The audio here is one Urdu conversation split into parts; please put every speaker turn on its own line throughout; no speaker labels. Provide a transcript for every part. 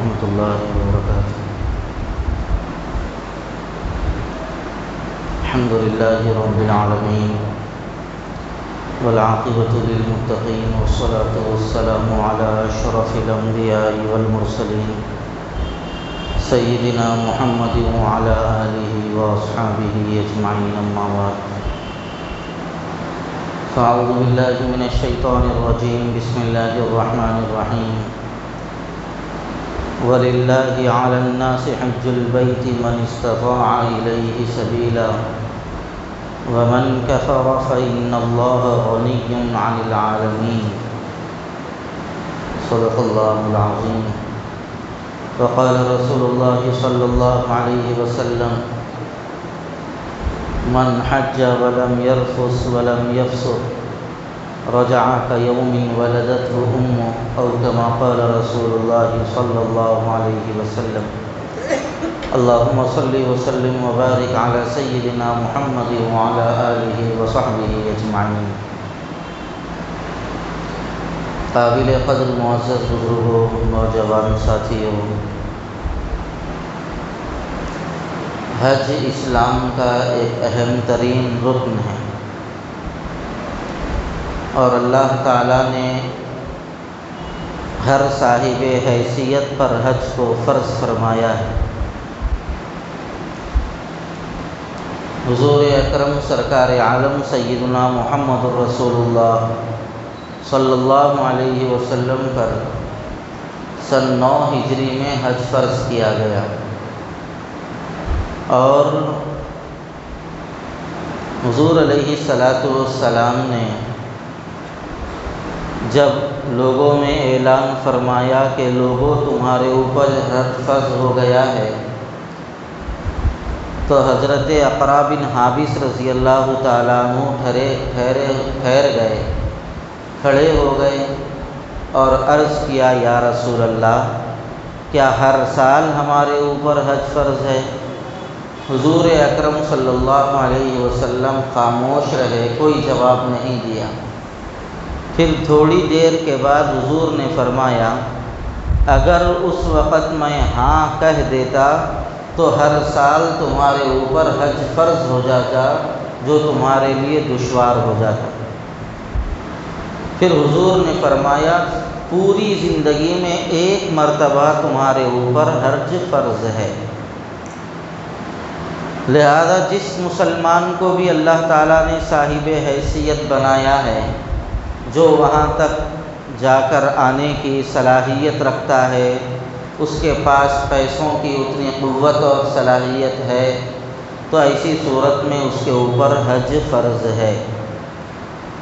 ورحمۃ اللہ وبرکاتہ۔ الحمد للہ رب العالمین والعاقبۃ للمتقین والصلاة والسلام علی اشرف الانبیاء والمرسلین سیدنا محمد وعلی آلہ واصحابہ اجمعین، اما بعد فاعوذ باللہ من الشیطان الرجیم، بسم اللہ الرحمن الرحیم۔ وَلِلَّهِ عَلَى النَّاسِ حِجُّ الْبَيْتِ مَنِ اسْتَطَاعَ إِلَيْهِ سَبِيلًا وَمَنْ كَفَرَ فَإِنَّ اللَّهَ غَنِيٌّ عَنِ الْعَالَمِينَ۔ صدق اللہ العظیم۔ وقال رسول اللہ صلی اللہ علیہ وسلم: من حج ولم يرفث ولم يفسق رجع كيوم ولدته أمه، أو كما قال رسول الله صلى الله عليه وسلم۔ اللهم صل وسلم وبارك على سيدنا محمد وعلى آله وصحبه أجمعين۔ قابل قدر معزز بزرگوں، نوجوان ساتھیوں، حج اسلام کا ایک اہم ترین رکن ہے، اور اللہ تعالیٰ نے ہر صاحب حیثیت پر حج کو فرض فرمایا ہے۔ حضور اکرم سرکار عالم سیدنا محمد رسول اللہ صلی اللہ علیہ وسلم پر سن 9 ہجری میں حج فرض کیا گیا، اور حضور علیہ السلام نے جب لوگوں میں اعلان فرمایا کہ لوگوں تمہارے اوپر حج فرض ہو گیا ہے، تو حضرت اقرا بن حابس رضی اللہ تعالیٰ عنہ ٹھہر گئے، کھڑے ہو گئے اور عرض کیا: یا رسول اللہ، کیا ہر سال ہمارے اوپر حج فرض ہے؟ حضور اکرم صلی اللہ علیہ وسلم خاموش رہے، کوئی جواب نہیں دیا۔ پھر تھوڑی دیر کے بعد حضور نے فرمایا: اگر اس وقت میں ہاں کہہ دیتا تو ہر سال تمہارے اوپر حج فرض ہو جاتا، جو تمہارے لیے دشوار ہو جاتا۔ پھر حضور نے فرمایا: پوری زندگی میں ایک مرتبہ تمہارے اوپر حج فرض ہے، لہذا جس مسلمان کو بھی اللہ تعالیٰ نے صاحب حیثیت بنایا ہے، جو وہاں تک جا کر آنے کی صلاحیت رکھتا ہے، اس کے پاس پیسوں کی اتنی قوت اور صلاحیت ہے، تو ایسی صورت میں اس کے اوپر حج فرض ہے۔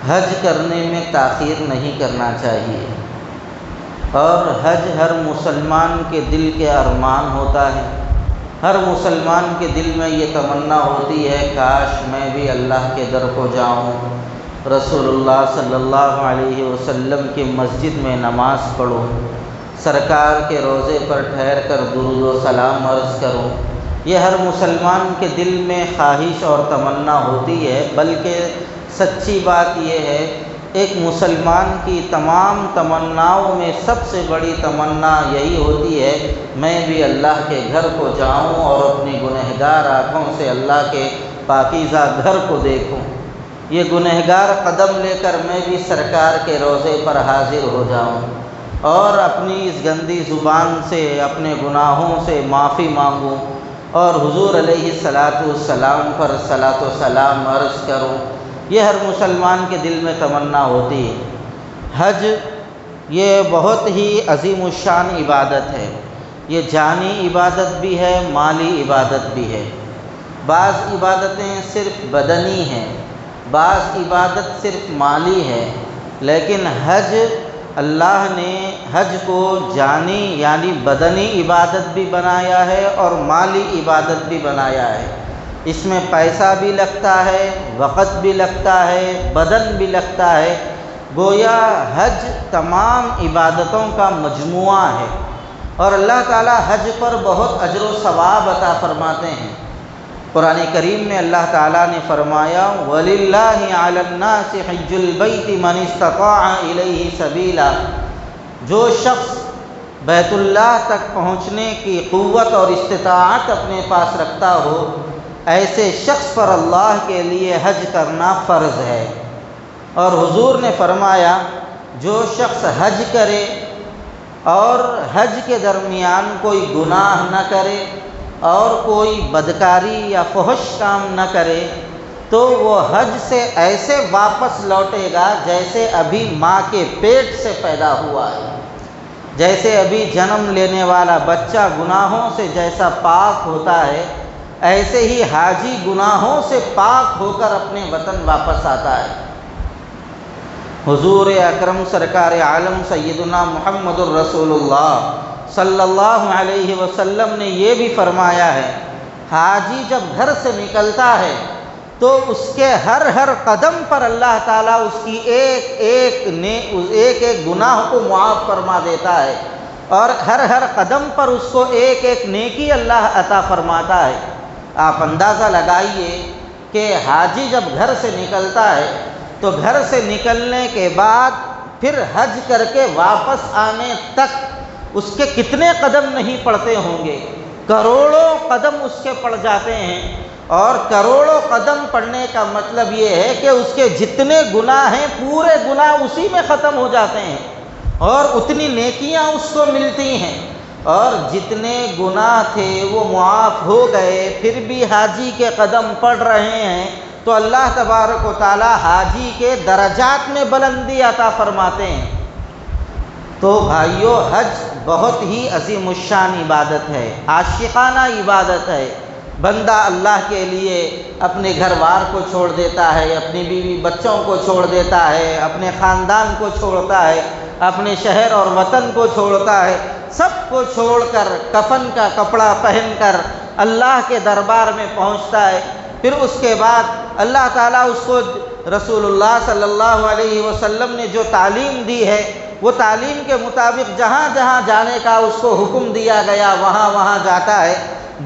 حج کرنے میں تاخیر نہیں کرنا چاہیے، اور حج ہر مسلمان کے دل کے ارمان ہوتا ہے۔ ہر مسلمان کے دل میں یہ تمنا ہوتی ہے، کاش میں بھی اللہ کے در کو جاؤں، رسول اللہ صلی اللہ علیہ وسلم کی مسجد میں نماز پڑھوں، سرکار کے روضے پر ٹھہر کر درود و سلام عرض کروں۔ یہ ہر مسلمان کے دل میں خواہش اور تمنا ہوتی ہے، بلکہ سچی بات یہ ہے، ایک مسلمان کی تمام تمناؤں میں سب سے بڑی تمنا یہی ہوتی ہے، میں بھی اللہ کے گھر کو جاؤں اور اپنی گنہگار آنکھوں سے اللہ کے پاکیزہ گھر کو دیکھوں۔ یہ گنہگار قدم لے کر میں بھی سرکار کے روضے پر حاضر ہو جاؤں، اور اپنی اس گندی زبان سے اپنے گناہوں سے معافی مانگوں، اور حضور علیہ السلام پر صلاۃ و سلام عرض کروں۔ یہ ہر مسلمان کے دل میں تمنا ہوتی ہے۔ حج یہ بہت ہی عظیم الشان عبادت ہے، یہ جانی عبادت بھی ہے، مالی عبادت بھی ہے۔ بعض عبادتیں صرف بدنی ہیں، بعض عبادت صرف مالی ہے، لیکن حج، اللہ نے حج کو جانی یعنی بدنی عبادت بھی بنایا ہے اور مالی عبادت بھی بنایا ہے۔ اس میں پیسہ بھی لگتا ہے، وقت بھی لگتا ہے، بدن بھی لگتا ہے، گویا حج تمام عبادتوں کا مجموعہ ہے، اور اللہ تعالیٰ حج پر بہت اجر و ثواب عطا فرماتے ہیں۔ قرآن کریم میں اللہ تعالیٰ نے فرمایا: وَلِلَّهِ عَلَى النَّاسِ حِجُّ الْبَيْتِ مَنِ اسْتَطَاعَ إِلَيْهِ سَبِيلًا۔ جو شخص بیت اللہ تک پہنچنے کی قوت اور استطاعت اپنے پاس رکھتا ہو، ایسے شخص پر اللہ کے لیے حج کرنا فرض ہے۔ اور حضور نے فرمایا جو شخص حج کرے اور حج کے درمیان کوئی گناہ نہ کرے اور کوئی بدکاری یا فحش کام نہ کرے تو وہ حج سے ایسے واپس لوٹے گا جیسے ابھی ماں کے پیٹ سے پیدا ہوا ہے۔ جیسے ابھی جنم لینے والا بچہ گناہوں سے جیسا پاک ہوتا ہے، ایسے ہی حاجی گناہوں سے پاک ہو کر اپنے وطن واپس آتا ہے۔ حضور اکرم سرکار عالم سیدنا محمد الرسول اللہ صلی اللہ علیہ وسلم نے یہ بھی فرمایا ہے، حاجی جب گھر سے نکلتا ہے تو اس کے ہر قدم پر اللہ تعالیٰ اس کی ایک گناہ کو معاف فرما دیتا ہے، اور ہر قدم پر اس کو ایک نیکی اللہ عطا فرماتا ہے۔ آپ اندازہ لگائیے کہ حاجی جب گھر سے نکلتا ہے تو گھر سے نکلنے کے بعد پھر حج کر کے واپس آنے تک اس کے کتنے قدم نہیں پڑتے ہوں گے؟ کروڑوں قدم اس کے پڑ جاتے ہیں، اور کروڑوں قدم پڑنے کا مطلب یہ ہے کہ اس کے جتنے گناہ ہیں پورے گناہ اسی میں ختم ہو جاتے ہیں، اور اتنی نیکیاں اس کو ملتی ہیں، اور جتنے گناہ تھے وہ معاف ہو گئے، پھر بھی حاجی کے قدم پڑ رہے ہیں تو اللہ تبارک و تعالی حاجی کے درجات میں بلندی عطا فرماتے ہیں۔ تو بھائیو، حج بہت ہی عظیم الشان عبادت ہے، عاشقانہ عبادت ہے۔ بندہ اللہ کے لیے اپنے گھر بار کو چھوڑ دیتا ہے، اپنی بیوی بچوں کو چھوڑ دیتا ہے، اپنے خاندان کو چھوڑتا ہے، اپنے شہر اور وطن کو چھوڑتا ہے، سب کو چھوڑ کر کفن کا کپڑا پہن کر اللہ کے دربار میں پہنچتا ہے۔ پھر اس کے بعد اللہ تعالیٰ اس کو رسول اللہ صلی اللہ علیہ وسلم نے جو تعلیم دی ہے، وہ تعلیم کے مطابق جہاں جہاں جانے کا اس کو حکم دیا گیا وہاں وہاں جاتا ہے۔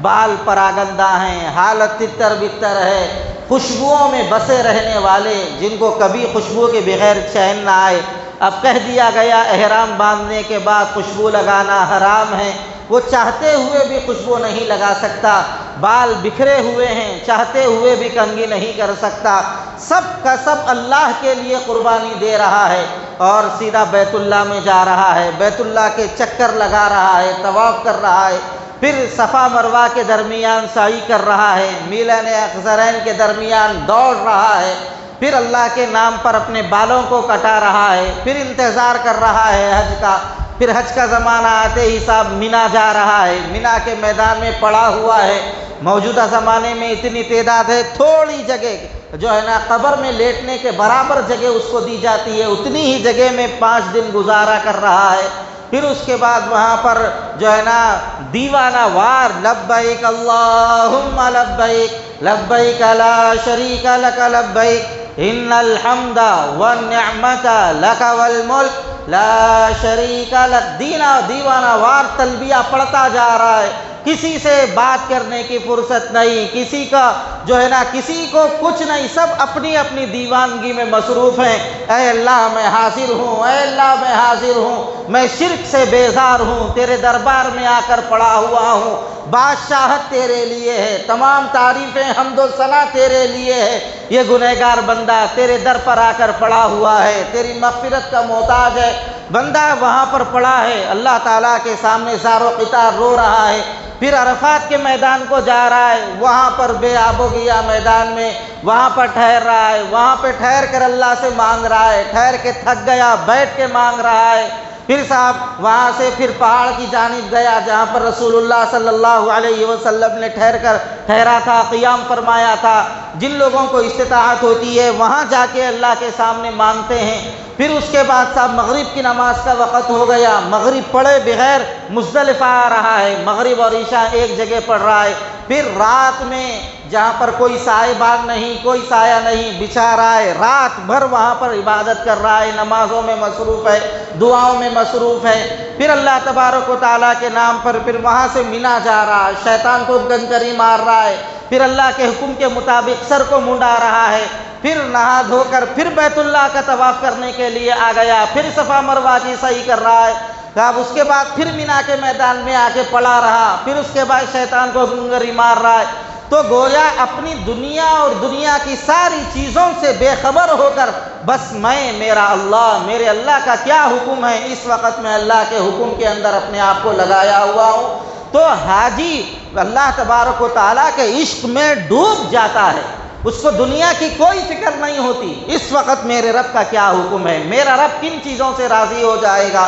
بال پراگندہ ہیں، حالت تتر بتر ہے، خوشبوؤں میں بسے رہنے والے جن کو کبھی خوشبو کے بغیر چین نہ آئے۔ اب کہہ دیا گیا احرام باندھنے کے بعد خوشبو لگانا حرام ہے، وہ چاہتے ہوئے بھی خوشبو نہیں لگا سکتا، بال بکھرے ہوئے ہیں، چاہتے ہوئے بھی کنگھی نہیں کر سکتا، سب کا سب اللہ کے لیے قربانی دے رہا ہے، اور سیدھا بیت اللہ میں جا رہا ہے، بیت اللہ کے چکر لگا رہا ہے، طواف کر رہا ہے، پھر صفا مروہ کے درمیان سعی کر رہا ہے، میلان اخضرین کے درمیان دوڑ رہا ہے، پھر اللہ کے نام پر اپنے بالوں کو کٹا رہا ہے، پھر انتظار کر رہا ہے حج کا۔ پھر حج کا زمانہ آتے ہی صاحب مینا جا رہا ہے، مینا کے میدان میں پڑا ہوا ہے۔ موجودہ زمانے میں اتنی تعداد ہے، تھوڑی جگہ جو ہے نا قبر میں لیٹنے کے برابر جگہ اس کو دی جاتی ہے، اتنی ہی جگہ میں 5 دن گزارا کر رہا ہے۔ پھر اس کے بعد وہاں پر جو ہے نا دیوانہ وار لبیک اللہم لبیک لبیک لا شریک لک لبیک ان الحمد والنعمت لک والملک لا شریک لک، دیوانہ وار تلبیہ پڑھتا جا رہا ہے، کسی سے بات کرنے کی فرصت نہیں، کسی کا جو ہے نا کسی کو کچھ نہیں، سب اپنی اپنی دیوانگی میں مصروف ہیں۔ اے اللہ میں حاضر ہوں، اے اللہ میں حاضر ہوں، میں شرک سے بیزار ہوں، تیرے دربار میں آ کر پڑا ہوا ہوں، بادشاہت تیرے لیے ہے، تمام تعریفیں حمد و ثنا تیرے لیے ہے، یہ گنہگار بندہ تیرے در پر آ کر پڑا ہوا ہے، تیری مغفرت کا محتاج ہے۔ بندہ وہاں پر پڑا ہے، اللہ تعالیٰ کے سامنے زار و قطار رو رہا ہے، پھر عرفات کے میدان کو جا رہا ہے، وہاں پر بے آب و گیا میدان میں وہاں پر ٹھہر رہا ہے، وہاں پہ ٹھہر کر اللہ سے مانگ رہا ہے، ٹھہر کے تھک گیا بیٹھ کے مانگ رہا ہے، پھر صاحب وہاں سے پھر پہاڑ کی جانب گیا جہاں پر رسول اللہ صلی اللہ علیہ وسلم نے ٹھہرا تھا، قیام فرمایا تھا۔ جن لوگوں کو استطاعت ہوتی ہے وہاں جا کے اللہ کے سامنے مانگتے ہیں۔ پھر اس کے بعد صاحب مغرب کی نماز کا وقت ہو گیا، مغرب پڑھے بغیر مزدلفہ آ رہا ہے، مغرب اور عشاء ایک جگہ پڑھ رہا ہے، پھر رات میں جہاں پر کوئی سائے باغ نہیں، کوئی سایہ نہیں، بچھا رہا ہے، رات بھر وہاں پر عبادت کر رہا ہے، نمازوں میں مصروف ہے، دعاؤں میں مصروف ہے، پھر اللہ تبارک و تعالیٰ کے نام پر پھر وہاں سے مینا جا رہا ہے، شیطان کو گنکری مار رہا ہے، پھر اللہ کے حکم کے مطابق سر کو منڈا رہا ہے، پھر نہا دھو کر پھر بیت اللہ کا طواف کرنے کے لیے آ گیا، پھر صفا مروہ کی سعی کر رہا ہے، کہ اب اس کے بعد پھر مینا کے میدان میں آ کے پڑا رہا، پھر اس کے بعد شیطان کو گنگری مار رہا ہے، تو گویا اپنی دنیا اور دنیا کی ساری چیزوں سے بے خبر ہو کر بس میرا اللہ، میرے اللہ کا کیا حکم ہے، اس وقت میں اللہ کے حکم کے اندر اپنے آپ کو لگایا ہوا ہوں۔ تو حاجی اللہ تبارک و تعالیٰ کے عشق میں ڈوب جاتا ہے، اس کو دنیا کی کوئی فکر نہیں ہوتی، اس وقت میرے رب کا کیا حکم ہے، میرا رب کن چیزوں سے راضی ہو جائے گا۔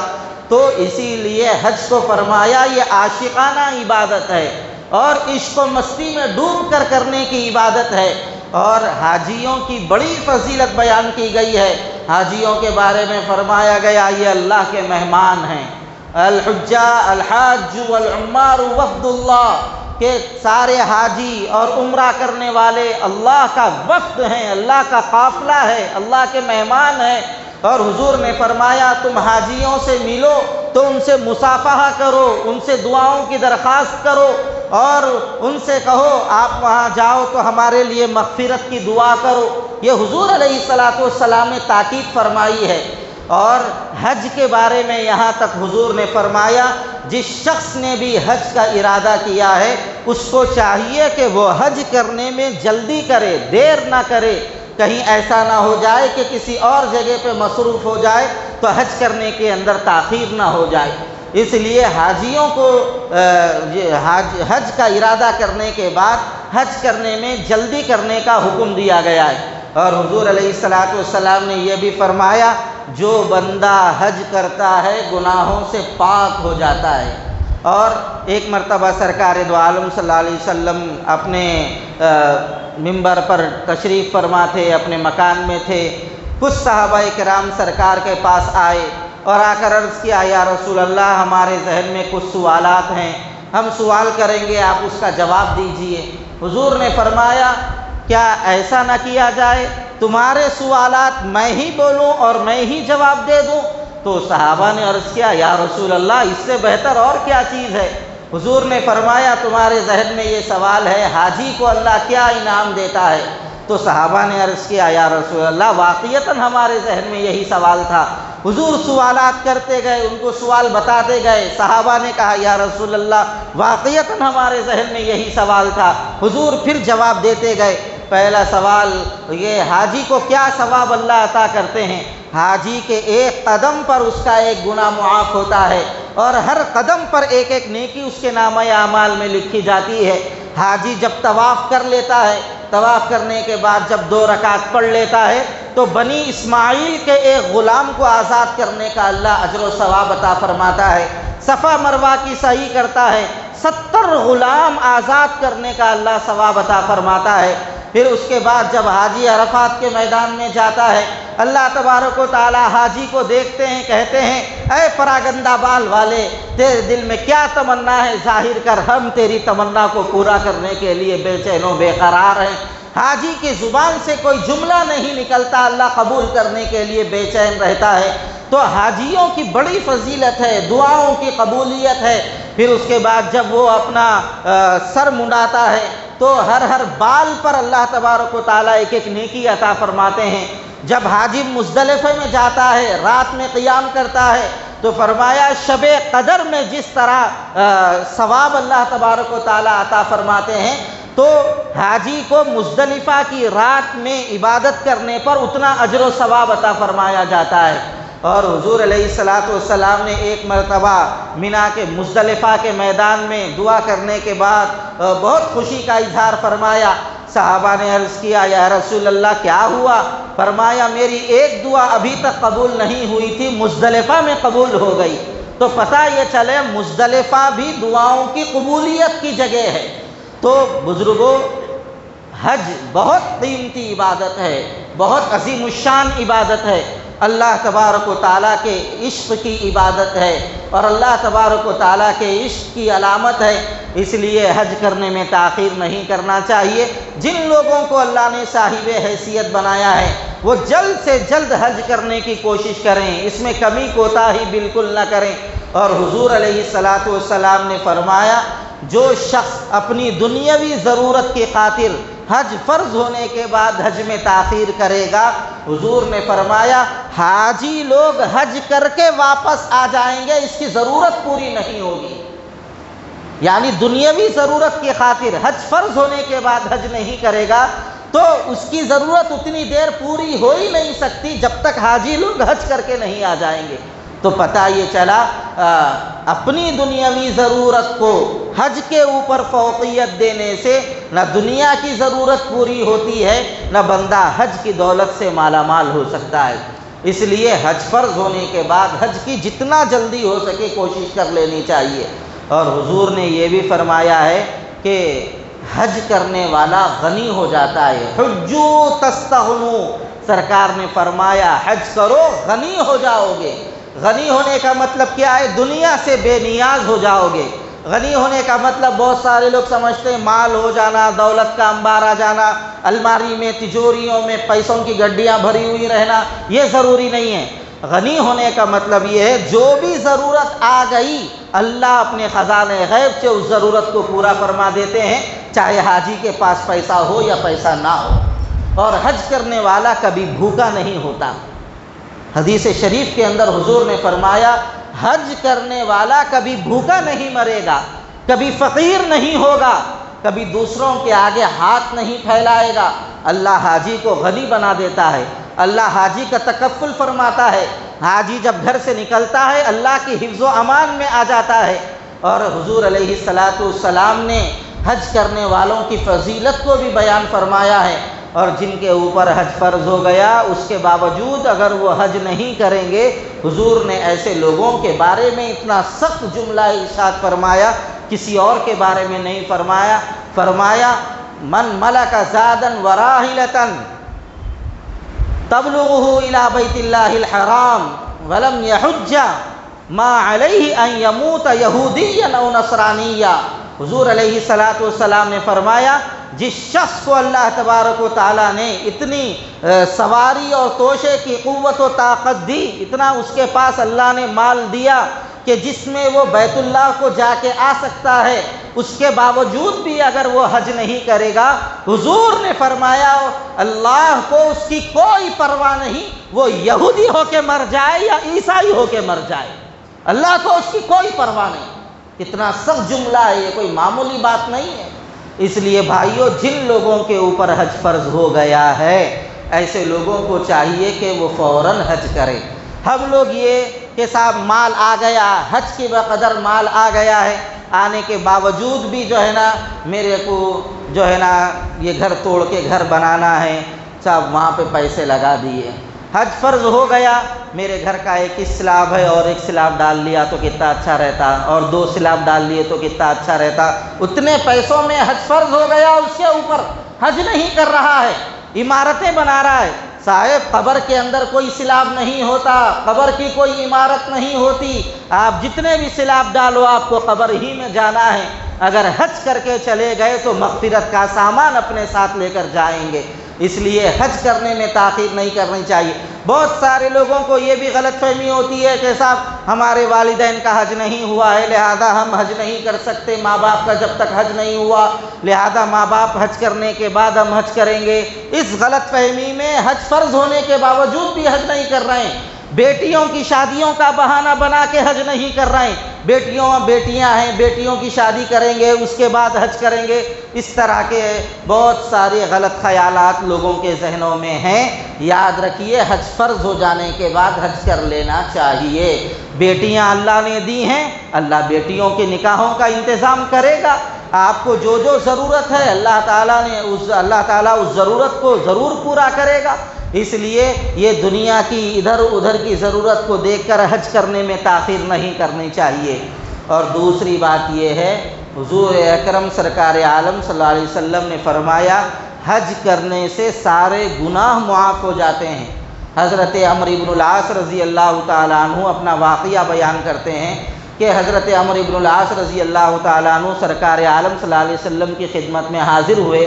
تو اسی لیے حج کو فرمایا یہ عاشقانہ عبادت ہے اور عشق و مستی میں ڈوب کر کرنے کی عبادت ہے، اور حاجیوں کی بڑی فضیلت بیان کی گئی ہے۔ حاجیوں کے بارے میں فرمایا گیا یہ اللہ کے مہمان ہیں، الحاج والعمار وفد اللہ، کہ سارے حاجی اور عمرہ کرنے والے اللہ کا وفد ہیں، اللہ کا قافلہ ہے، اللہ کے مہمان ہیں۔ اور حضور نے فرمایا تم حاجیوں سے ملو تو ان سے مصافحہ کرو، ان سے دعاؤں کی درخواست کرو، اور ان سے کہو آپ وہاں جاؤ تو ہمارے لیے مغفرت کی دعا کرو۔ یہ حضور علیہ السلام نے تاکید فرمائی ہے۔ اور حج کے بارے میں یہاں تک حضور نے فرمایا جس شخص نے بھی حج کا ارادہ کیا ہے اس کو چاہیے کہ وہ حج کرنے میں جلدی کرے، دیر نہ کرے، کہیں ایسا نہ ہو جائے کہ کسی اور جگہ پہ مصروف ہو جائے تو حج کرنے کے اندر تاخیر نہ ہو جائے۔ اس لیے حاجیوں کو حج کا ارادہ کرنے کے بعد حج کرنے میں جلدی کرنے کا حکم دیا گیا ہے۔ اور حضور علیہ السلام نے یہ بھی فرمایا جو بندہ حج کرتا ہے گناہوں سے پاک ہو جاتا ہے۔ اور ایک مرتبہ سرکار دو عالم صلی اللہ علیہ وسلم اپنے ممبر پر تشریف فرما تھے، اپنے مکان میں تھے، کچھ صحابہ کرام سرکار کے پاس آئے اور آ کر عرض کیا یا رسول اللہ ہمارے ذہن میں کچھ سوالات ہیں، ہم سوال کریں گے آپ اس کا جواب دیجئے۔ حضور نے فرمایا کیا ایسا نہ کیا جائے تمہارے سوالات میں ہی بولوں اور میں ہی جواب دے دوں؟ تو صحابہ نے عرض کیا یا رسول اللہ اس سے بہتر اور کیا چیز ہے؟ حضور نے فرمایا تمہارے ذہن میں یہ سوال ہے حاجی کو اللہ کیا انعام دیتا ہے؟ تو صحابہ نے عرض کیا یا رسول اللہ واقعتاً ہمارے ذہن میں یہی سوال تھا۔ حضور سوالات کرتے گئے، ان کو سوال بتاتے گئے، صحابہ نے کہا یا رسول اللہ واقعتاً ہمارے ذہن میں یہی سوال تھا۔ حضور پھر جواب دیتے گئے۔ پہلا سوال یہ حاجی کو کیا ثواب اللہ عطا کرتے ہیں؟ حاجی کے ایک قدم پر اس کا ایک گناہ معاف ہوتا ہے اور ہر قدم پر ایک ایک نیکی اس کے نامہ اعمال میں لکھی جاتی ہے۔ حاجی جب طواف کر لیتا ہے، طواف کرنے کے بعد جب 2 رکعت پڑھ لیتا ہے تو بنی اسماعیل کے ایک غلام کو آزاد کرنے کا اللہ اجر و ثواب عطا فرماتا ہے۔ صفا مروہ کی سعی کرتا ہے، 70 غلام آزاد کرنے کا اللہ ثواب عطا فرماتا ہے۔ پھر اس کے بعد جب حاجی عرفات کے میدان میں جاتا ہے اللہ تبارک و تعالی حاجی کو دیکھتے ہیں، کہتے ہیں اے پراگندہ بال والے تیرے دل میں کیا تمنا ہے ظاہر کر، ہم تیری تمنا کو پورا کرنے کے لیے بے چین و بے قرار ہیں۔ حاجی کی زبان سے کوئی جملہ نہیں نکلتا، اللہ قبول کرنے کے لیے بے چین رہتا ہے۔ تو حاجیوں کی بڑی فضیلت ہے، دعاؤں کی قبولیت ہے۔ پھر اس کے بعد جب وہ اپنا سر منڈاتا ہے تو ہر بال پر اللہ تبارک و تعالیٰ ایک ایک نیکی عطا فرماتے ہیں۔ جب حاجی مزدلفہ میں جاتا ہے، رات میں قیام کرتا ہے، تو فرمایا شب قدر میں جس طرح ثواب اللہ تبارک و تعالیٰ عطا فرماتے ہیں تو حاجی کو مزدلفہ کی رات میں عبادت کرنے پر اتنا اجر و ثواب عطا فرمایا جاتا ہے۔ اور حضور علیہ السلام نے ایک مرتبہ مینا کے مزدلفہ کے میدان میں دعا کرنے کے بعد بہت خوشی کا اظہار فرمایا۔ صحابہ نے عرض کیا یا رسول اللہ کیا ہوا؟ فرمایا میری ایک دعا ابھی تک قبول نہیں ہوئی تھی، مزدلفہ میں قبول ہو گئی۔ تو پتہ یہ چلے مزدلفہ بھی دعاؤں کی قبولیت کی جگہ ہے۔ تو بزرگوں حج بہت قیمتی عبادت ہے، بہت عظیم الشان عبادت ہے، اللہ تبارک و تعالیٰ کے عشق کی عبادت ہے اور اللہ تبارک و تعالیٰ کے عشق کی علامت ہے۔ اس لیے حج کرنے میں تاخیر نہیں کرنا چاہیے۔ جن لوگوں کو اللہ نے صاحب حیثیت بنایا ہے وہ جلد سے جلد حج کرنے کی کوشش کریں، اس میں کمی کوتاہی بالکل نہ کریں۔ اور حضور علیہ السلام نے فرمایا جو شخص اپنی دنیاوی ضرورت کی خاطر حج فرض ہونے کے بعد حج میں تاخیر کرے گا، حضور نے فرمایا حاجی لوگ حج کر کے واپس آ جائیں گے، اس کی ضرورت پوری نہیں ہوگی۔ یعنی دنیاوی ضرورت کی خاطر حج فرض ہونے کے بعد حج نہیں کرے گا تو اس کی ضرورت اتنی دیر پوری ہو ہی نہیں سکتی جب تک حاجی لوگ حج کر کے نہیں آ جائیں گے۔ تو پتہ یہ چلا اپنی دنیاوی ضرورت کو حج کے اوپر فوقیت دینے سے نہ دنیا کی ضرورت پوری ہوتی ہے، نہ بندہ حج کی دولت سے مالا مال ہو سکتا ہے۔ اس لیے حج فرض ہونے کے بعد حج کی جتنا جلدی ہو سکے کوشش کر لینی چاہیے۔ اور حضور نے یہ بھی فرمایا ہے کہ حج کرنے والا غنی ہو جاتا ہے، حجو تستغنو، سرکار نے فرمایا حج کرو غنی ہو جاؤ گے۔ غنی ہونے کا مطلب کیا ہے؟ دنیا سے بے نیاز ہو جاؤ گے۔ غنی ہونے کا مطلب بہت سارے لوگ سمجھتے ہیں مال ہو جانا، دولت کا انبار آ جانا، الماری میں تجوریوں میں پیسوں کی گڈیاں بھری ہوئی رہنا، یہ ضروری نہیں ہے۔ غنی ہونے کا مطلب یہ ہے جو بھی ضرورت آ گئی اللہ اپنے خزانے غیب سے اس ضرورت کو پورا فرما دیتے ہیں، چاہے حاجی کے پاس پیسہ ہو یا پیسہ نہ ہو۔ اور حج کرنے والا کبھی بھوکا نہیں ہوتا۔ حدیث شریف کے اندر حضور نے فرمایا حج کرنے والا کبھی بھوکا نہیں مرے گا، کبھی فقیر نہیں ہوگا، کبھی دوسروں کے آگے ہاتھ نہیں پھیلائے گا۔ اللہ حاجی کو غنی بنا دیتا ہے، اللہ حاجی کا تکفل فرماتا ہے۔ حاجی جب گھر سے نکلتا ہے اللہ کی حفظ و امان میں آ جاتا ہے۔ اور حضور علیہ السلام نے حج کرنے والوں کی فضیلت کو بھی بیان فرمایا ہے۔ اور جن کے اوپر حج فرض ہو گیا اس کے باوجود اگر وہ حج نہیں کریں گے، حضور نے ایسے لوگوں کے بارے میں اتنا سخت جملہ ارشاد فرمایا، کسی اور کے بارے میں نہیں فرمایا۔ فرمایا من ملک زادا وراحلۃ تبلغه الى بیت اللہ الحرام ولم یحج ما علیہ ان یموت یہودیا او نصرانیا۔ حضور علیہ السلام نے فرمایا جس شخص کو اللہ تبارک و تعالیٰ نے اتنی سواری اور توشے کی قوت و طاقت دی، اتنا اس کے پاس اللہ نے مال دیا کہ جس میں وہ بیت اللہ کو جا کے آ سکتا ہے، اس کے باوجود بھی اگر وہ حج نہیں کرے گا، حضور نے فرمایا اللہ کو اس کی کوئی پرواہ نہیں، وہ یہودی ہو کے مر جائے یا عیسائی ہو کے مر جائے، اللہ کو اس کی کوئی پرواہ نہیں۔ کتنا سخت جملہ ہے، یہ کوئی معمولی بات نہیں ہے۔ اس لیے بھائیو جن لوگوں کے اوپر حج فرض ہو گیا ہے ایسے لوگوں کو چاہیے کہ وہ فوراً حج کریں۔ ہم لوگ یہ کہ صاحب مال آ گیا، حج کے بقدر مال آ گیا ہے، آنے کے باوجود بھی جو ہے نا میرے کو جو ہے نا یہ گھر توڑ کے گھر بنانا ہے، صاحب وہاں پہ پیسے لگا دیے۔ حج فرض ہو گیا، میرے گھر کا ایک سلاب ہے اور ایک سلاب ڈال لیا تو کتنا اچھا رہتا، اور 2 سلاب ڈال لیے تو کتنا اچھا رہتا۔ اتنے پیسوں میں حج فرض ہو گیا، اس کے اوپر حج نہیں کر رہا ہے، عمارتیں بنا رہا ہے۔ صاحب قبر کے اندر کوئی سلاب نہیں ہوتا، قبر کی کوئی عمارت نہیں ہوتی، آپ جتنے بھی سلاب ڈالو آپ کو قبر ہی میں جانا ہے۔ اگر حج کر کے چلے گئے تو مغفرت کا سامان اپنے ساتھ لے کر جائیں گے۔ اس لیے حج کرنے میں تاخیر نہیں کرنی چاہیے۔ بہت سارے لوگوں کو یہ بھی غلط فہمی ہوتی ہے کہ صاحب ہمارے والدین کا حج نہیں ہوا ہے لہذا ہم حج نہیں کر سکتے، ماں باپ کا جب تک حج نہیں ہوا لہذا ماں باپ حج کرنے کے بعد ہم حج کریں گے۔ اس غلط فہمی میں حج فرض ہونے کے باوجود بھی حج نہیں کر رہے ہیں، بیٹیوں کی شادیوں کا بہانہ بنا کے حج نہیں کر رہے ہیں، بیٹیاں ہیں بیٹیوں کی شادی کریں گے اس کے بعد حج کریں گے۔ اس طرح کے بہت سارے غلط خیالات لوگوں کے ذہنوں میں ہیں۔ یاد رکھیے حج فرض ہو جانے کے بعد حج کر لینا چاہیے۔ بیٹیاں اللہ نے دی ہیں، اللہ بیٹیوں کے نکاحوں کا انتظام کرے گا۔ آپ کو جو جو ضرورت ہے اللہ تعالیٰ اس ضرورت کو ضرور پورا کرے گا۔ اس لیے یہ دنیا کی ادھر ادھر کی ضرورت کو دیکھ کر حج کرنے میں تاخیر نہیں کرنی چاہیے۔ اور دوسری بات یہ ہے حضور اکرم سرکار عالم صلی اللہ علیہ وسلم نے فرمایا حج کرنے سے سارے گناہ معاف ہو جاتے ہیں۔ حضرت عمرو بن العاص رضی اللہ تعالیٰ عنہ اپنا واقعہ بیان کرتے ہیں کہ حضرت عمرو بن العاص رضی اللہ تعالیٰ عنہ سرکار عالم صلی اللہ علیہ وسلم کی خدمت میں حاضر ہوئے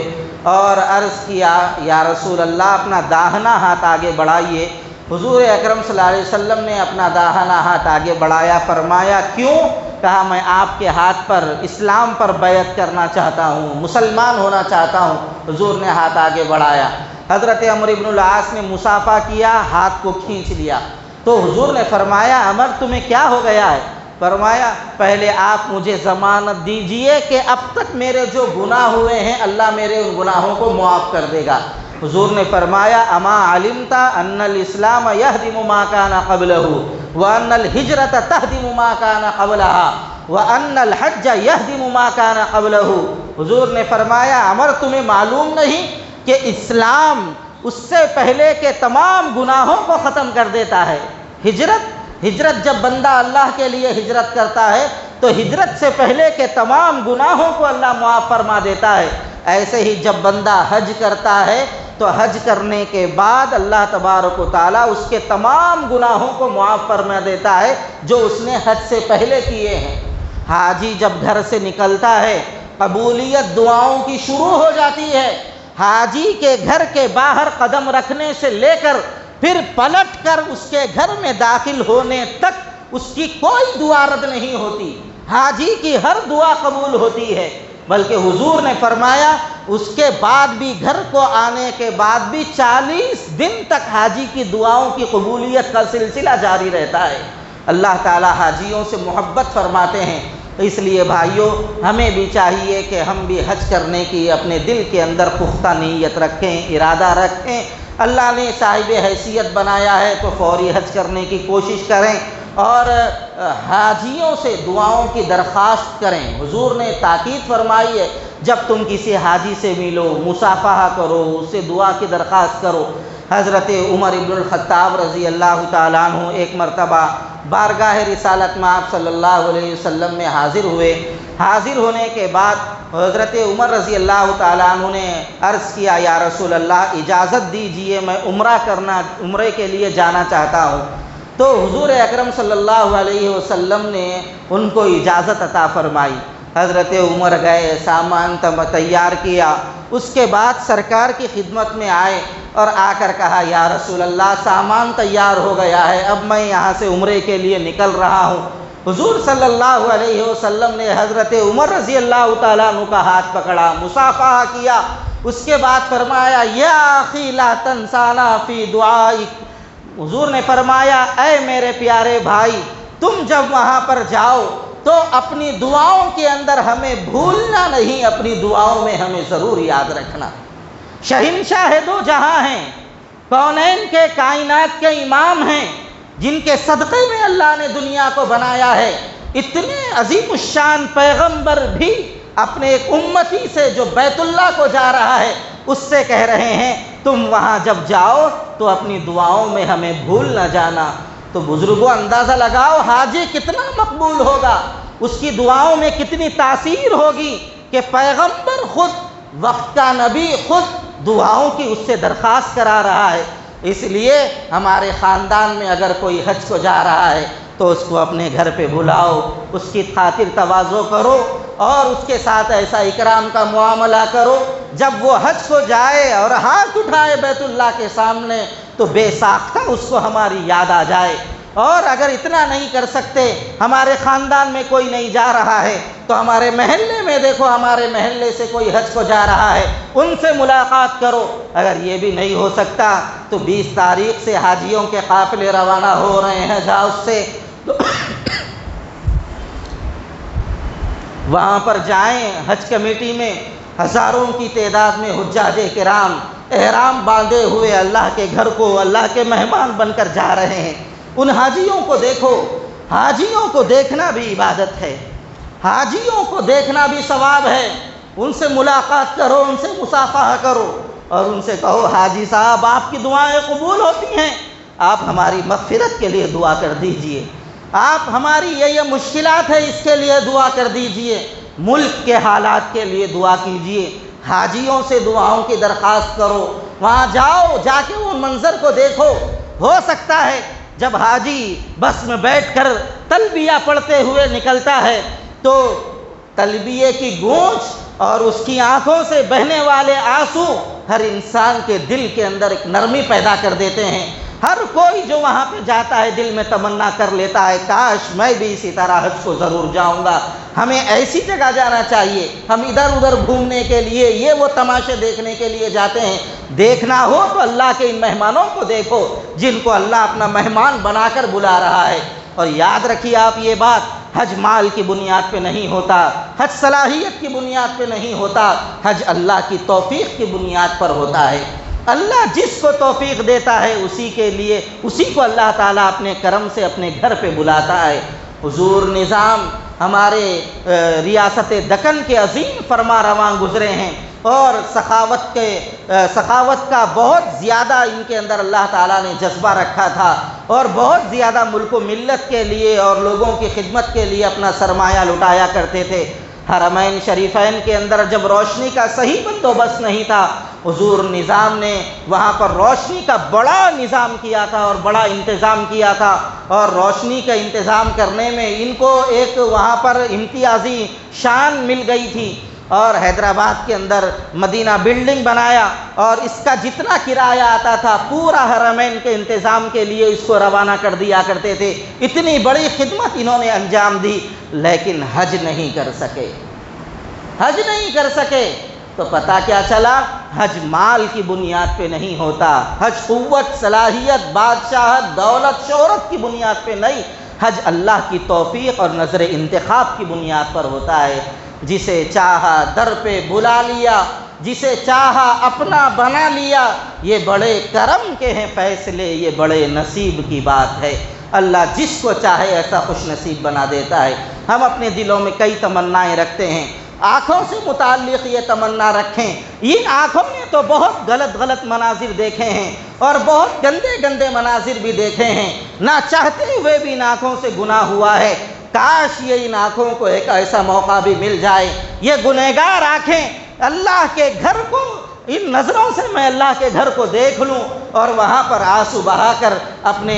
اور عرض کیا یا رسول اللہ اپنا داہنا ہاتھ آگے بڑھائیے۔ حضور اکرم صلی اللہ علیہ وسلم نے اپنا داہنا ہاتھ آگے بڑھایا، فرمایا کیوں؟ کہا میں آپ کے ہاتھ پر اسلام پر بیعت کرنا چاہتا ہوں، مسلمان ہونا چاہتا ہوں۔ حضور نے ہاتھ آگے بڑھایا، حضرت عمرو بن العاص نے مصافحہ کیا، ہاتھ کو کھینچ لیا۔ تو حضور نے فرمایا عمر تمہیں کیا ہو گیا ہے؟ فرمایا پہلے آپ مجھے ضمانت دیجئے کہ اب تک میرے جو گناہ ہوئے ہیں اللہ میرے ان گناہوں کو معاف کر دے گا۔ حضور نے فرمایا اما علمت ان الاسلام یہدم ما کان قبلہ وان الہجرۃ تہدم ما کان قبلها وان الحج یہدم ما کان قبلہ۔ حضور نے فرمایا عمر تمہیں معلوم نہیں کہ اسلام اس سے پہلے کے تمام گناہوں کو ختم کر دیتا ہے۔ ہجرت جب بندہ اللہ کے لیے ہجرت کرتا ہے تو ہجرت سے پہلے کے تمام گناہوں کو اللہ معاف فرما دیتا ہے۔ ایسے ہی جب بندہ حج کرتا ہے تو حج کرنے کے بعد اللہ تبارک و تعالیٰ اس کے تمام گناہوں کو معاف فرما دیتا ہے جو اس نے حج سے پہلے کیے ہیں۔ حاجی جب گھر سے نکلتا ہے قبولیت دعاؤں کی شروع ہو جاتی ہے۔ حاجی کے گھر کے باہر قدم رکھنے سے لے کر پھر پلٹ کر اس کے گھر میں داخل ہونے تک اس کی کوئی دعا رد نہیں ہوتی، حاجی کی ہر دعا قبول ہوتی ہے۔ بلکہ حضور نے فرمایا اس کے بعد بھی گھر کو آنے کے بعد بھی 40 دن تک حاجی کی دعاؤں کی قبولیت کا سلسلہ جاری رہتا ہے۔ اللہ تعالی حاجیوں سے محبت فرماتے ہیں، اس لیے بھائیوں ہمیں بھی چاہیے کہ ہم بھی حج کرنے کی اپنے دل کے اندر پختہ نیت رکھیں، ارادہ رکھیں۔ اللہ نے صاحب حیثیت بنایا ہے تو فوری حج کرنے کی کوشش کریں اور حاجیوں سے دعاؤں کی درخواست کریں۔ حضور نے تاکید فرمائی ہے جب تم کسی حاجی سے ملو مصافحہ کرو، اس سے دعا کی درخواست کرو۔ حضرت عمر ابن الخطاب رضی اللہ تعالیٰ عنہ ایک مرتبہ بارگاہ رسالت میں آپ صلی اللہ علیہ وسلم میں حاضر ہوئے۔ حاضر ہونے کے بعد حضرت عمر رضی اللہ تعالیٰ عنہ نے عرض کیا یا رسول اللہ اجازت دیجئے میں عمرے کے لیے جانا چاہتا ہوں۔ تو حضور اکرم صلی اللہ علیہ وسلم نے ان کو اجازت عطا فرمائی۔ حضرت عمر گئے، سامان تیار کیا، اس کے بعد سرکار کی خدمت میں آئے اور آ کر کہا یا رسول اللہ سامان تیار ہو گیا ہے، اب میں یہاں سے عمرے کے لیے نکل رہا ہوں۔ حضور صلی اللہ علیہ وسلم نے حضرت عمر رضی اللہ تعالیٰ عنہ کا ہاتھ پکڑا، مصافحہ کیا، اس کے بعد فرمایا یا اخی لا تنسانا فی دعائک۔ حضور نے فرمایا اے میرے پیارے بھائی تم جب وہاں پر جاؤ تو اپنی دعاؤں کے اندر ہمیں بھولنا نہیں، اپنی دعاؤں میں ہمیں ضرور یاد رکھنا۔ شہنشاہ دو جہاں ہیں، کونین کے کائنات کے امام ہیں، جن کے صدقے میں اللہ نے دنیا کو بنایا ہے، اتنے عظیم الشان پیغمبر بھی اپنے ایک امتی سے جو بیت اللہ کو جا رہا ہے اس سے کہہ رہے ہیں تم وہاں جب جاؤ تو اپنی دعاؤں میں ہمیں بھول نہ جانا۔ تو بزرگوں اندازہ لگاؤ حاجی کتنا مقبول ہوگا، اس کی دعاؤں میں کتنی تاثیر ہوگی کہ پیغمبر خود، وقت کا نبی خود دعاؤں کی اس سے درخواست کرا رہا ہے۔ اس لیے ہمارے خاندان میں اگر کوئی حج کو جا رہا ہے تو اس کو اپنے گھر پہ بلاؤ، اس کی خاطر تواضع کرو اور اس کے ساتھ ایسا اکرام کا معاملہ کرو جب وہ حج کو جائے اور ہاتھ اٹھائے بیت اللہ کے سامنے تو بے ساختہ اس کو ہماری یاد آ جائے۔ اور اگر اتنا نہیں کر سکتے، ہمارے خاندان میں کوئی نہیں جا رہا ہے تو ہمارے محلے میں دیکھو، ہمارے محلے سے کوئی حج کو جا رہا ہے ان سے ملاقات کرو۔ اگر یہ بھی نہیں ہو سکتا تو 20 تاریخ سے حاجیوں کے قافلے روانہ ہو رہے ہیں جہاز سے، تو وہاں پر جائیں۔ حج کمیٹی میں ہزاروں کی تعداد میں حجاج کرام احرام باندھے ہوئے اللہ کے گھر کو اللہ کے مہمان بن کر جا رہے ہیں۔ ان حاجیوں کو دیکھو، حاجیوں کو دیکھنا بھی عبادت ہے، حاجیوں کو دیکھنا بھی ثواب ہے۔ ان سے ملاقات کرو، ان سے مصافحہ کرو اور ان سے کہو حاجی صاحب آپ کی دعائیں قبول ہوتی ہیں، آپ ہماری مغفرت کے لیے دعا کر دیجئے، آپ ہماری یہ مشکلات ہے اس کے لیے دعا کر دیجئے، ملک کے حالات کے لیے دعا کیجئے۔ حاجیوں سے دعاؤں کی درخواست کرو، وہاں جاؤ، جا کے وہ منظر کو دیکھو۔ ہو سکتا ہے جب حاجی بس میں بیٹھ کر تلبیہ پڑھتے ہوئے نکلتا ہے تو تلبیہ کی گونج اور اس کی آنکھوں سے بہنے والے آنسو ہر انسان کے دل کے اندر ایک نرمی پیدا کر دیتے ہیں۔ ہر کوئی جو وہاں پہ جاتا ہے دل میں تمنا کر لیتا ہے کاش میں بھی اسی طرح حج کو ضرور جاؤں گا۔ ہمیں ایسی جگہ جانا چاہیے، ہم ادھر ادھر گھومنے کے لیے، یہ وہ تماشے دیکھنے کے لیے جاتے ہیں۔ دیکھنا ہو تو اللہ کے ان مہمانوں کو دیکھو جن کو اللہ اپنا مہمان بنا کر بلا رہا ہے۔ اور یاد رکھیے آپ یہ بات، حج مال کی بنیاد پہ نہیں ہوتا، حج صلاحیت کی بنیاد پہ نہیں ہوتا، حج اللہ کی توفیق کی بنیاد پر ہوتا ہے۔ اللہ جس کو توفیق دیتا ہے اسی کو اللہ تعالیٰ اپنے کرم سے اپنے گھر پہ بلاتا ہے۔ حضور نظام ہمارے ریاست دکن کے عظیم فرما رواں گزرے ہیں، اور سخاوت کا بہت زیادہ ان کے اندر اللہ تعالیٰ نے جذبہ رکھا تھا، اور بہت زیادہ ملک و ملت کے لیے اور لوگوں کی خدمت کے لیے اپنا سرمایہ لٹایا کرتے تھے۔ حرمین شریفین کے اندر جب روشنی کا صحیح بندوبست نہیں تھا، حضور نظام نے وہاں پر روشنی کا بڑا نظام کیا تھا اور بڑا انتظام کیا تھا، اور روشنی کا انتظام کرنے میں ان کو ایک وہاں پر امتیازی شان مل گئی تھی، اور حیدرآباد کے اندر مدینہ بلڈنگ بنایا، اور اس کا جتنا کرایہ آتا تھا پورا حرمین کے انتظام کے لیے اس کو روانہ کر دیا کرتے تھے۔ اتنی بڑی خدمت انہوں نے انجام دی، لیکن حج نہیں کر سکے۔ تو پتہ کیا چلا؟ حج مال کی بنیاد پہ نہیں ہوتا، حج قوت، صلاحیت، بادشاہت، دولت، شہرت کی بنیاد پہ نہیں، حج اللہ کی توفیق اور نظر انتخاب کی بنیاد پر ہوتا ہے۔ جسے چاہا در پہ بلا لیا، جسے چاہا اپنا بنا لیا، یہ بڑے کرم کے ہیں فیصلے، یہ بڑے نصیب کی بات ہے۔ اللہ جس کو چاہے ایسا خوش نصیب بنا دیتا ہے۔ ہم اپنے دلوں میں کئی تمنائیں رکھتے ہیں، آنکھوں سے متعلق یہ تمنا رکھیں، ان آنکھوں نے تو بہت غلط مناظر دیکھے ہیں، اور بہت گندے مناظر بھی دیکھے ہیں، نہ چاہتے ہوئے بھی ان آنکھوں سے گناہ ہوا ہے۔ کاش یہ ان آنکھوں کو ایک ایسا موقع بھی مل جائے، یہ گنہگار آنکھیں اللہ کے گھر کو، ان نظروں سے میں اللہ کے گھر کو دیکھ لوں، اور وہاں پر آنسو بہا کر اپنے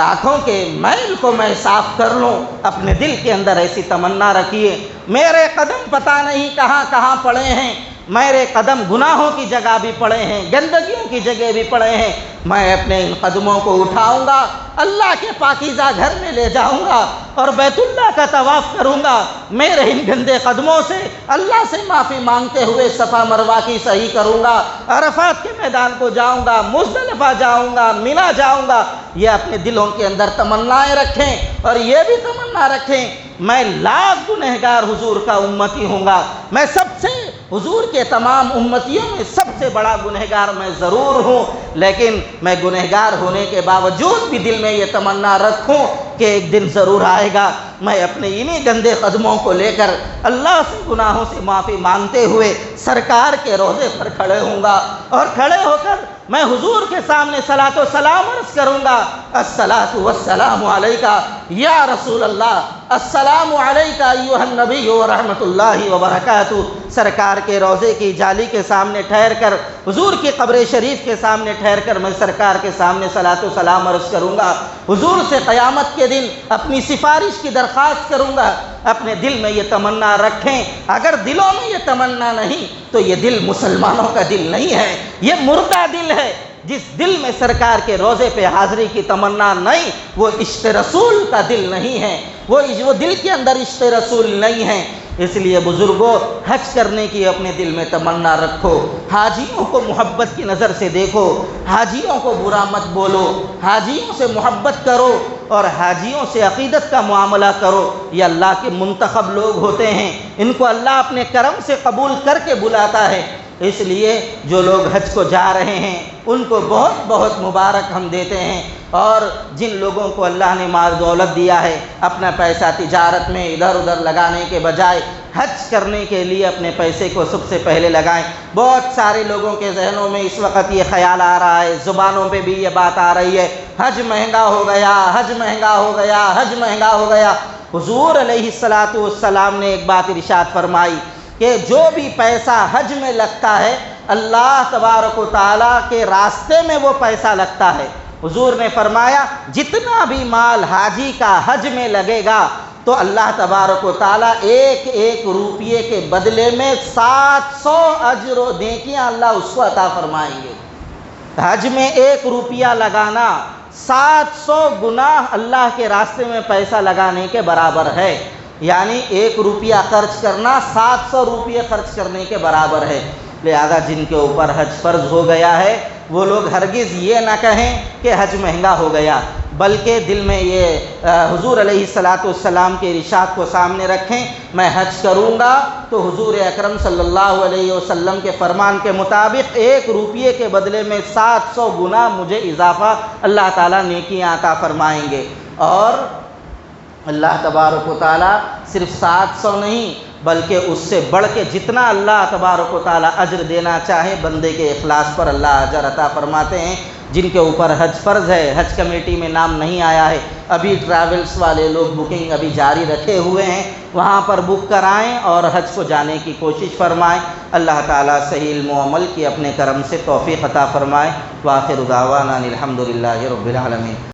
آنکھوں کے میل کو میں صاف کر لوں۔ اپنے دل کے اندر ایسی تمنا رکھیے۔ میرے قدم پتہ نہیں کہاں پڑے ہیں، میرے قدم گناہوں کی جگہ بھی پڑے ہیں، گندگیوں کی جگہ بھی پڑے ہیں، میں اپنے ان قدموں کو اٹھاؤں گا، اللہ کے پاکیزہ گھر میں لے جاؤں گا، اور بیت اللہ کا طواف کروں گا۔ میرے ان گندے قدموں سے اللہ سے معافی مانگتے ہوئے صفا مروہ کی صحیح کروں گا، عرفات کے میدان کو جاؤں گا، مزدلفہ جاؤں گا، مینا جاؤں گا۔ یہ اپنے دلوں کے اندر تمنائیں رکھیں، اور یہ بھی تمنا رکھیں میں لاکھ گنہگار حضور کا امتی ہوں گا، میں سب سے حضور کے تمام امتیوں میں سب سے بڑا گنہگار میں ضرور ہوں، لیکن میں گنہگار ہونے کے باوجود بھی دل میں یہ تمنا رکھوں کہ ایک دن ضرور آئے گا میں اپنے انہی گندے قدموں کو لے کر اللہ سے گناہوں سے معافی مانگتے ہوئے سرکار کے روضے پر کھڑے ہوں گا، اور کھڑے ہو کر میں حضور کے سامنے صلاۃ و سلام عرض کروں گا، الصلاۃ والسلام علیکہ یا رسول اللہ، السلام علیکہ ایھا النبی ورحمۃ اللہ وبرکاتہ۔ سرکار کے روضے کی جالی کے سامنے ٹھہر کر، حضور کی قبر شریف کے سامنے ٹھہر کر میں سرکار کے سامنے صلاۃ و سلام عرض کروں گا، حضور سے قیامت کے دن اپنی سفارش کی درخواست کروں گا۔ اپنے دل میں یہ تمنا رکھیں، اگر دلوں میں یہ تمنا نہیں تو یہ دل مسلمانوں کا دل نہیں ہے، یہ مردہ دل ہے۔ جس دل میں سرکار کے روضے پہ حاضری کی تمنا نہیں، وہ عشق رسول کا دل نہیں ہے، وہ دل کے اندر عشق رسول نہیں ہے۔ اس لیے بزرگوں، حج کرنے کی اپنے دل میں تمنا رکھو، حاجیوں کو محبت کی نظر سے دیکھو، حاجیوں کو برا مت بولو، حاجیوں سے محبت کرو، اور حاجیوں سے عقیدت کا معاملہ کرو۔ یہ اللہ کے منتخب لوگ ہوتے ہیں، ان کو اللہ اپنے کرم سے قبول کر کے بلاتا ہے۔ اس لیے جو لوگ حج کو جا رہے ہیں ان کو بہت بہت مبارک ہم دیتے ہیں، اور جن لوگوں کو اللہ نے مال دولت دیا ہے اپنا پیسہ تجارت میں ادھر ادھر لگانے کے بجائے حج کرنے کے لیے اپنے پیسے کو سب سے پہلے لگائیں۔ بہت سارے لوگوں کے ذہنوں میں اس وقت یہ خیال آ رہا ہے، زبانوں پہ بھی یہ بات آ رہی ہے، حج مہنگا ہو گیا، حج مہنگا ہو گیا، حج مہنگا ہو گیا۔ حضور علیہ الصلاۃ والسلام نے ایک بات ارشاد فرمائی کہ جو بھی پیسہ حج میں لگتا ہے اللہ تبارک و تعالیٰ کے راستے میں وہ پیسہ لگتا ہے۔ حضور نے فرمایا جتنا بھی مال حاجی کا حج میں لگے گا تو اللہ تبارک و تعالیٰ ایک ایک روپیے کے بدلے میں 700 اجر و نیکیاں اللہ اس کو عطا فرمائیں گے۔ حج میں 1 روپیہ لگانا 700 گنا اللہ کے راستے میں پیسہ لگانے کے برابر ہے، یعنی 1 روپیہ خرچ کرنا 700 روپیے خرچ کرنے کے برابر ہے۔ لہذا جن کے اوپر حج فرض ہو گیا ہے وہ لوگ ہرگز یہ نہ کہیں کہ حج مہنگا ہو گیا، بلکہ دل میں یہ حضور علیہ السلام کے ارشاد کو سامنے رکھیں، میں حج کروں گا تو حضور اکرم صلی اللہ علیہ وسلم کے فرمان کے مطابق 1 روپیے کے بدلے میں 700 گنا مجھے اضافہ اللہ تعالیٰ نیکیاں عطا فرمائیں گے۔ اور اللہ تبارک و تعالیٰ صرف 700 نہیں بلکہ اس سے بڑھ کے جتنا اللہ تبارک و تعالیٰ اجر دینا چاہے بندے کے اخلاص پر اللہ اجر عطا فرماتے ہیں۔ جن کے اوپر حج فرض ہے، حج کمیٹی میں نام نہیں آیا ہے، ابھی ٹریولز والے لوگ بکنگ ابھی جاری رکھے ہوئے ہیں، وہاں پر بک کرائیں اور حج کو جانے کی کوشش فرمائیں۔ اللہ تعالیٰ صحیح علم و عمل کی اپنے کرم سے توفیق عطا فرمائے۔ وآخر دعوانا الحمد للہ رب العالمین۔